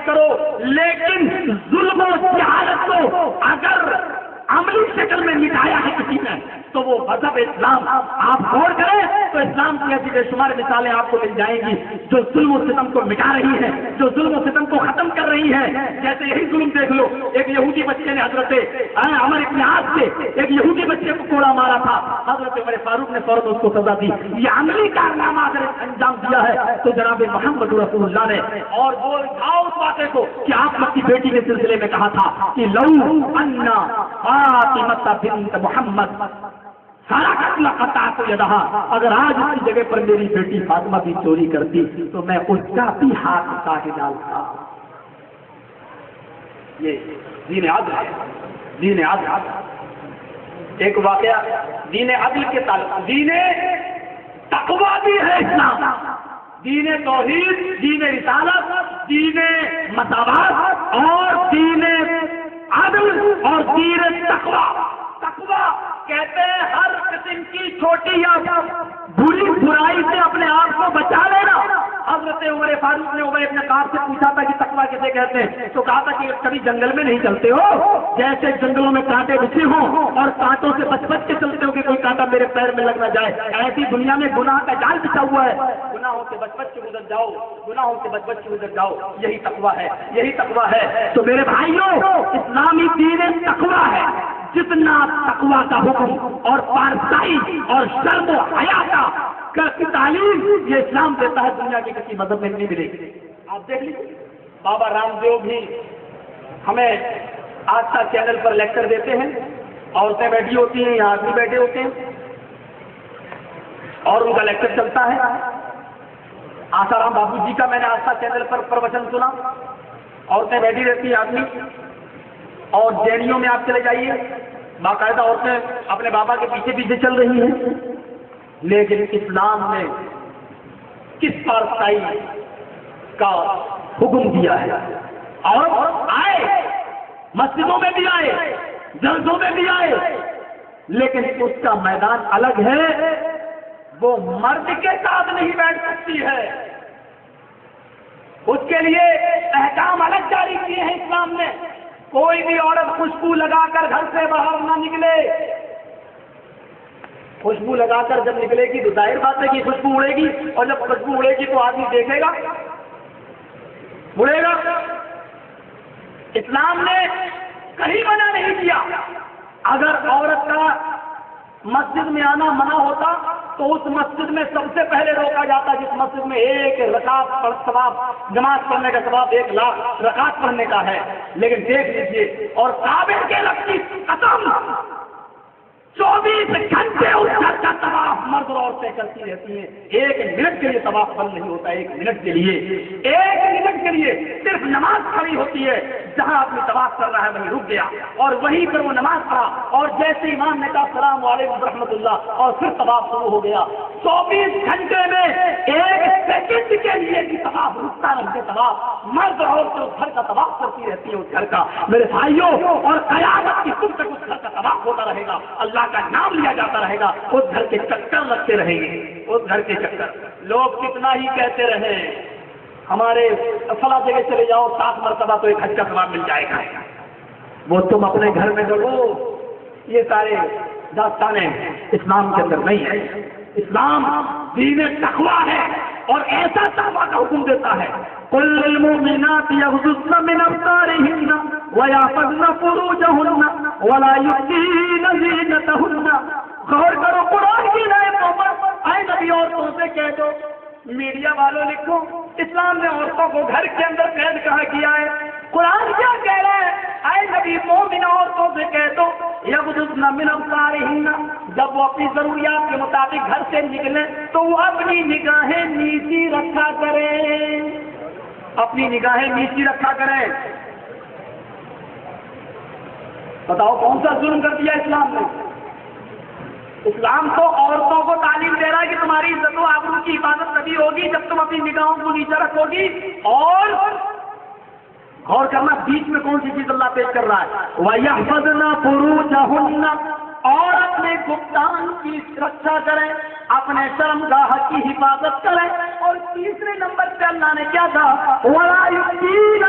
کرو، لیکن ظلم و جہالت کو اگر عملی شکل میں مٹایا ہے کسی نے تو وہ مذہب اسلام. آپ غور کریں تو اسلام کی ایسی بے شمار مثالیں آپ کو مل جائیں گی جو ظلم و ستم کو مٹا رہی ہے، جو ظلم و ستم کو ختم کر رہی ہے. جیسے یہی ظلم دیکھ لو، ایک یہودی بچے نے حضرت عمر ابن عاص سے ایک یہودی بچے کو کوڑا مارا تھا. حضرت عمر فاروق نے فوراً اس کو سزا دی. یہ عملی کارنامہ اگر انجام دیا ہے تو جناب محمد رسول اللہ نے اور بول جاؤ اس باتیں کو کہ آپ اپنی بیٹی کے سلسلے میں کہا تھا کہ لو انا فاطمہ بنت محمد سارا قتل قطعت یدہا، اگر آج اس کی جگہ پر میری بیٹی فاطمہ بھی چوری کرتی تو میں اس کا بھی ہاتھ کاٹ ڈالتا. یہ دین عدل ہے، دین عدل. ایک واقعہ دین عدل کے تعلق، دین تقویٰ بھی ہے اسلام، دین توحید، دین رسالت، دین مساوات اور دین عدل اور دین تقویٰ. تقویٰ کہتے ہیں ہر قسم کی چھوٹی یا بری برائی سے اپنے آپ کو بچا لینا. حضرت عمر فاروق نے عمر ابن کعب سے پوچھا تھا کہ تقویٰ کیسے کہتے ہیں، تو کہا تھا کہ کبھی جنگل میں نہیں چلتے ہو، جیسے جنگلوں میں کانٹے بچھے ہوں اور کانٹوں سے بچ بچ کے چلتے ہو کہ کوئی کانٹا میرے پیر میں لگ نہ جائے، ایسی دنیا میں گناہ کا جال بچھا ہوا ہے. گناہوں سے بچ بچ کے گزر جاؤ، گناہوں سے بچ بچ کے گزر جاؤ. یہی تقویٰ ہے، یہی تقویٰ ہے. تو میرے بھائیوں، اسلامی دین تقویٰ ہے. جتنا تقویٰ کا حکم اور پارسائی اور شرم و حیا کی تعلیم یہ اسلام دیتا ہے، دنیا کے کسی مذہب میں نہیں ملے گی. آپ دیکھ لیجیے بابا رام دیو بھی ہمیں آستھا چینل پر لیکچر دیتے ہیں. عورتیں بیٹھی ہوتی ہیں یا آدمی بیٹھے ہوتے ہیں اور ان کا لیکچر چلتا ہے. آسا رام بابو جی کا میں نے آستھا چینل پر پروچن سنا. عورتیں بیٹھی رہتی ہیں، آدمی. اور جینیوں میں آپ چلے جائیے، باقاعدہ عورتیں اپنے بابا کے پیچھے پیچھے چل رہی ہیں. لیکن اسلام نے کس پارسائی کا حکم دیا ہے. اور آئے مسجدوں میں بھی آئے، جلسوں میں بھی آئے، لیکن اس کا میدان الگ ہے. وہ مرد کے ساتھ نہیں بیٹھ سکتی ہے، اس کے لیے احکام الگ جاری کیے ہیں اسلام نے. کوئی بھی عورت خوشبو لگا کر گھر سے باہر نہ نکلے. خوشبو لگا کر جب نکلے گی تو ظاہر بات ہے کہ خوشبو اڑے گی، اور جب خوشبو اڑے گی تو آدمی دیکھے گا، اڑے گا. اسلام نے کہیں منع نہیں کیا. اگر عورت کا مسجد میں آنا منع ہوتا تو اس مسجد میں سب سے پہلے روکا جاتا جس مسجد میں ایک رکعت ثواب، نماز پڑھنے کا ثواب 1,00,000 رکعت پڑھنے کا ہے. لیکن دیکھ لیجیے، اور کعبے کے لفظی قسم 24 گھنٹے اس گھر کا طواف مرد اور عورتیں کرتی رہتی ہیں. 1 منٹ کے لیے طواف بند نہیں ہوتا. 1 منٹ کے لیے، 1 منٹ کے لیے صرف نماز کھڑی ہوتی ہے. جہاں آدمی طواف کر رہا ہے وہیں رک گیا اور وہیں پر وہ نماز پڑھا، اور جیسے امام نے کہا السلام علیکم ورحمۃ اللہ، اور پھر طواف شروع ہو گیا. 24 گھنٹے میں 1 سیکنڈ کے لیے بھی طواف رکتا رہتے. طواف مرد اور عورتیں اس گھر کا طواف کرتی رہتی ہے، اس گھر کا. میرے بھائیوں، اور قیامت کی صبح تک اس گھر کا طواف ہوتا رہے گا، اللہ کا نام لیا جاتا رہے گا، اس گھر کے چکر لگتے رہیں گے. اس گھر کے چکر لوگ کتنا ہی کہتے رہے ہمارے فلاں جگہ چلے جاؤ 7 مرتبہ تو 1 حج کا ثواب مل جائے گا. وہ تم اپنے گھر میں لڑو. یہ سارے داستانیں اسلام کے اندر نہیں ہے. اسلام دین تقویٰ ہے اور ایسا تقویٰ کا حکم دیتا ہے. قل للمؤمنات یغضضن من ابصارهن ویحفظن فروجهن ولا یبدین زینتهن. غور کرو قرآن کی آیتوں پر. اے نبی عورتوں سے کہہ دو، میڈیا والوں لکھو، اسلام نے عورتوں کو گھر کے اندر قید کہاں کیا ہے؟ قرآن کیا کہہ رہا ہے؟ اے نبی مومن عورتوں سے کہہ دو یغضضن من ابصارهن، جب وہ اپنی ضروریات کے مطابق گھر سے نکلیں تو وہ اپنی نگاہیں نیچی رکھا کریں. اپنی نگاہیں نیچی رکھا کریں. بتاؤ کون سا ظلم کر دیا اسلام نے؟ اسلام تو عورتوں کو تعلیم دے رہا ہے کہ تمہاری عزت و آبرو کی حفاظت تبھی ہوگی جب تم اپنی نگاہوں کو نیچے رکھو گی. اور غور کرنا بیچ میں کون سی چیز اللہ پیش کر رہا ہے؟ وَيَحْفَظْنَ فُرُوجَهُنَّ، اور اپنے گفتان کی رکشا کریں، اپنے شرمگاہ کی حفاظت کریں. اور تیسرے نمبر پہ اللہ نے کیا کہا؟ وَلَا يُبْدِينَ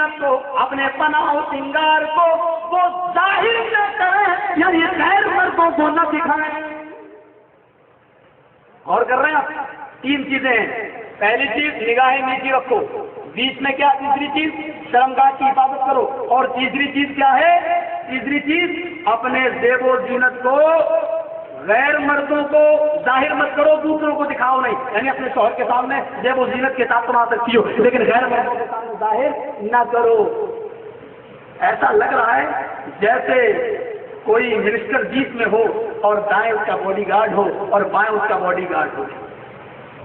زینت کو، اپنے پناہ و سنگار کو وہ ظاہر نہ کریں، یعنی غیر مردوں کو نہ دکھائیں۔ اور کر رہے ہیں آپ، تین چیزیں ہیں۔ پہلی چیز نگاہیں نیچی رکھو، بیچ میں کیا؟ تیسری چیز شرمگاہ کی حفاظت کرو، اور تیسری چیز کیا ہے؟ تیسری چیز اپنے زیب و زینت کو غیر مردوں کو ظاہر مت کرو، دوسروں کو دکھاؤ نہیں، یعنی اپنے شوہر کے سامنے زیب و زینت کے ساتھ تم آ سکتی ہو لیکن غیر مردوں کے سامنے ظاہر نہ کرو۔ ایسا لگ رہا ہے جیسے کوئی منسٹر بیچ میں ہو اور دائیں اس کا باڈی گارڈ ہو اور بائیں اس کا باڈی گارڈ ہو۔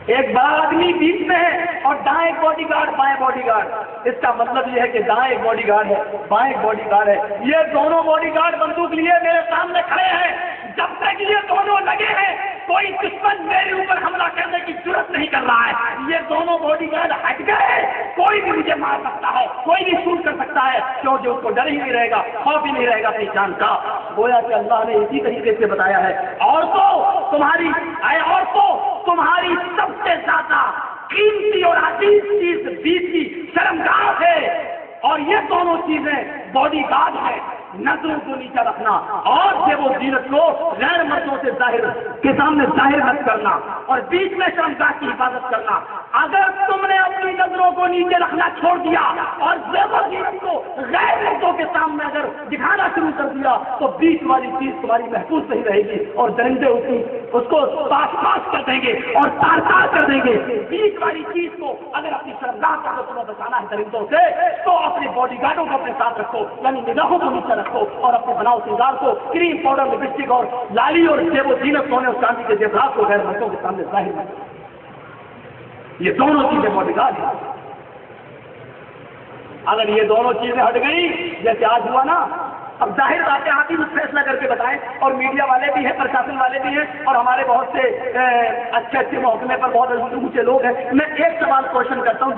ایک بڑا آدمی بیچ میں ہے اور دائیں باڈی گارڈ بائیں باڈی گارڈ، اس کا مطلب یہ ہے کہ دائیں ایک باڈی گارڈ ہے، بائیں ایک باڈی گارڈ ہے۔ یہ دونوں باڈی گارڈ بندوق لیے میرے سامنے کھڑے ہیں، جب تک یہ دونوں لگے ہیں کوئی دشمن میرے اوپر حملہ کرنے کی ضرورت نہیں کر رہا ہے۔ یہ دونوں باڈی گارڈ ہٹ گئے، کوئی بھی مجھے مار سکتا ہے، کوئی بھی شوٹ کر سکتا ہے، کیونکہ اس کو ڈر ہی نہیں رہے گا، خوف ہی نہیں رہے گا اپنی جان کا۔ گویا کہ اللہ نے اسی طریقے سے بتایا ہے، عورتوں تمہاری سب سے زیادہ قیمتی اور عزیز چیز بیچ کی شرمگاہ ہے، اور یہ دونوں چیزیں باڈی گارڈ ہے۔ نظروں کو نیچا رکھنا اور زیب و زینت کو غیر مردوں سے ظاہر کے سامنے ظاہر مت کرنا، اور بیچ میں شرمگاہ کی حفاظت کرنا۔ اگر تم نے اپنی نظروں کو نیچے رکھنا چھوڑ دیا اور زیب و زینت کو غیر مردوں کے سامنے اگر دکھانا شروع کر دیا تو بیچ والی چیز تمہاری محفوظ نہیں رہے گی، اور درندے اس کو پاس کر دیں گے اور تار کر دیں گے۔ بیچ والی چیز کو اگر اپنی شرمگاہ کو تمہیں بچانا ہے درندوں سے تو اپنے باڈی گارڈوں کو اپنے ساتھ رکھو، یعنی نگاہوں کو نیچے رکھو اور اپنے بناؤ سنگار کو، کریم پاؤڈر لپسٹک اور لالی اور زیب و زینت سونے اور چاندی کے زیورات کو غیر مردوں کے سامنے ظاہر نہ کرو۔ یہ دونوں چیزیں باڈی گارڈ ہیں۔ اگر یہ دونوں چیزیں ہٹ گئی جیسے آج ہوا نا، اب ظاہر بات ہے آپ ہی فیصلہ کر کے بتائیں، اور میڈیا والے بھی ہیں، پرشاسن والے بھی ہیں، اور ہمارے بہت سے اچھے محکمے پر بہت اونچے لوگ ہیں۔ میں ایک سوال کوشچن کرتا ہوں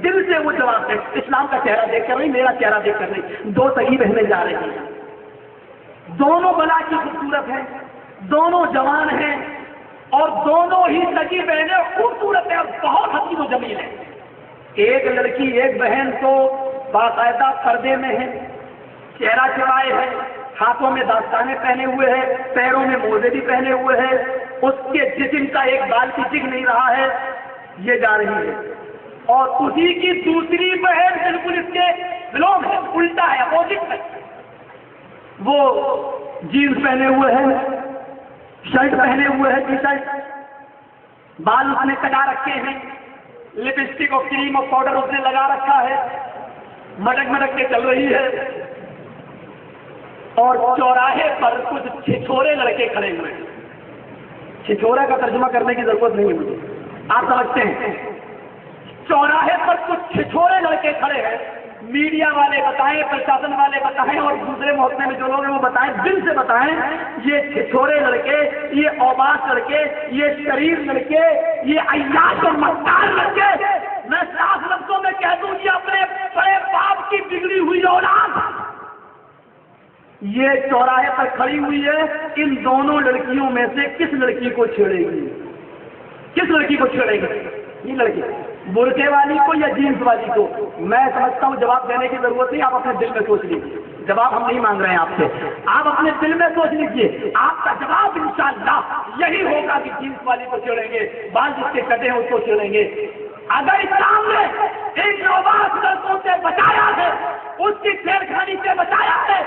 دل سے وہ جواب دیں، اسلام کا چہرہ دیکھ کر نہیں، میرا چہرہ دیکھ کر نہیں۔ دو سگی بہنیں جا رہی ہیں، دونوں بلا کی خوبصورت ہیں، دونوں جوان ہیں، اور دونوں ہی سگی بہنیں خوبصورت ہیں اور بہت حسین و جمیل ہیں۔ ایک لڑکی ایک بہن تو باقاعدہ پردے میں ہے، چہرہ چڑھائے ہے، ہاتھوں میں دستانے پہنے ہوئے ہیں، پیروں میں موزے بھی پہنے ہوئے ہیں، اس کے جسم کا ایک بال بھی دکھ نہیں رہا ہے، یہ جا رہی ہے۔ اور اسی کی دوسری بہن بالکل اس کے بلوم ہے، الٹا ہے، اپوزٹ ہے۔ وہ جینس پہنے ہوئے ہیں، شرٹ پہنے ہوئے ہیں، ٹی شرٹ، بال اس نے کٹا رکھے ہیں، لپسٹک اور کریم اور پاؤڈر اس نے لگا رکھا ہے، مٹک کے چل رہی ہے، اور چوراہے پر کچھ چھچورے لڑکے کھڑے ہوئے ہیں۔ چھچورا کا ترجمہ کرنے کی ضرورت نہیں ہے مجھے، آپ سمجھتے ہیں۔ چوراہے پر کچھ چھچورے لڑکے کھڑے ہیں، میڈیا والے بتائیں، پرشاسن والے بتائیں، اور دوسرے محکمے میں جو لوگ ہیں وہ بتائیں، دل سے بتائیں، یہ چھچورے لڑکے، یہ اوباش لڑکے، یہ شریر لڑکے، یہ عیاش اور مکار لڑکے، میں صاف لفظوں میں کہہ دوں یہ اپنے بڑے باپ کی بگڑی ہوئی اولاد یہ چوراہے پر کھڑی ہوئی ہے۔ ان دونوں لڑکیوں میں سے کس لڑکی کو چھیڑے گی؟ کس لڑکی کو چھیڑے گی؟ یہ لڑکی برقعے والی کو یا جینس والی کو؟ میں سمجھتا ہوں جواب دینے کی ضرورت نہیں، آپ اپنے دل میں سوچ لیجیے، جواب ہم نہیں مانگ رہے ہیں آپ سے، آپ اپنے دل میں سوچ لیجیے، آپ کا جواب انشاءاللہ یہی ہوگا کہ جینس والی کو چھیڑیں گے، بال جس کے کٹے ہیں اس کو چھیڑیں گے۔ اگر اسلام نے ان اوباش لڑکوں سے بچایا ہے، اس کی چھیڑخانی سے بچایا ہے،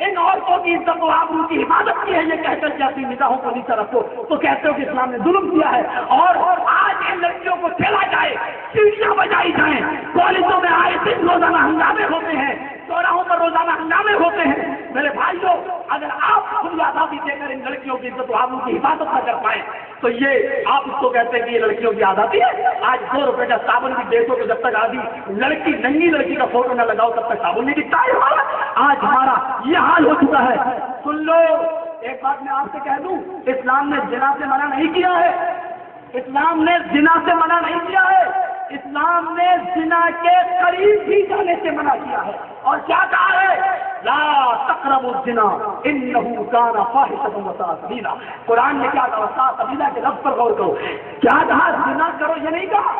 ان عورتوں کی عزت و آبرو کی حفاظت کی ہے، یہ کہہ کر کے اپنی نگاہوں کو نیچے رکھو، تو کہتے ہو کہ اسلام نے ظلم کیا ہے۔ اور آج ان لڑکیوں کو کھیلا جائے، سیٹیاں بجائی جائیں، کالجوں میں آئے دن روزانہ ہنگامے ہوتے ہیں، چوراہوں پر روزانہ ہنگامے ہوتے ہیں۔ میرے بھائیوں، اگر آپ کھلی آزادی دے کر ان لڑکیوں کی عزت و آبرو کی حفاظت نہ کر پائے تو یہ آپ اس کو کہتے ہیں کہ یہ لڑکیوں کی آزادی ہے۔ آج 2 روپے کا صابن بھی دے دو کہ جب تک آدھی لڑکی ننگی لڑکی کا فوٹو نہ لگاؤ تب تک صابن نہیں دکھتا ہے ہمارا۔ آج ہمارا یہ حال ہو چکا ہے۔ سن لو، ایک بات میں آپ سے کہہ دوں، اسلام نے زنا سے منع نہیں کیا ہے، اسلام نے زنا سے منع نہیں کیا ہے، اسلام نے زنا کے قریب بھی جانے سے منع کیا ہے۔ اور کیا کہا ہے؟ لا تقربوا الزنا انه كان فاحشة وساء سبيلا۔ قرآن نے کیا کہا؟ وساء سبیلا کے لفظ پر غور کرو، کیا کہا؟ زنا کرو یہ نہیں کہا،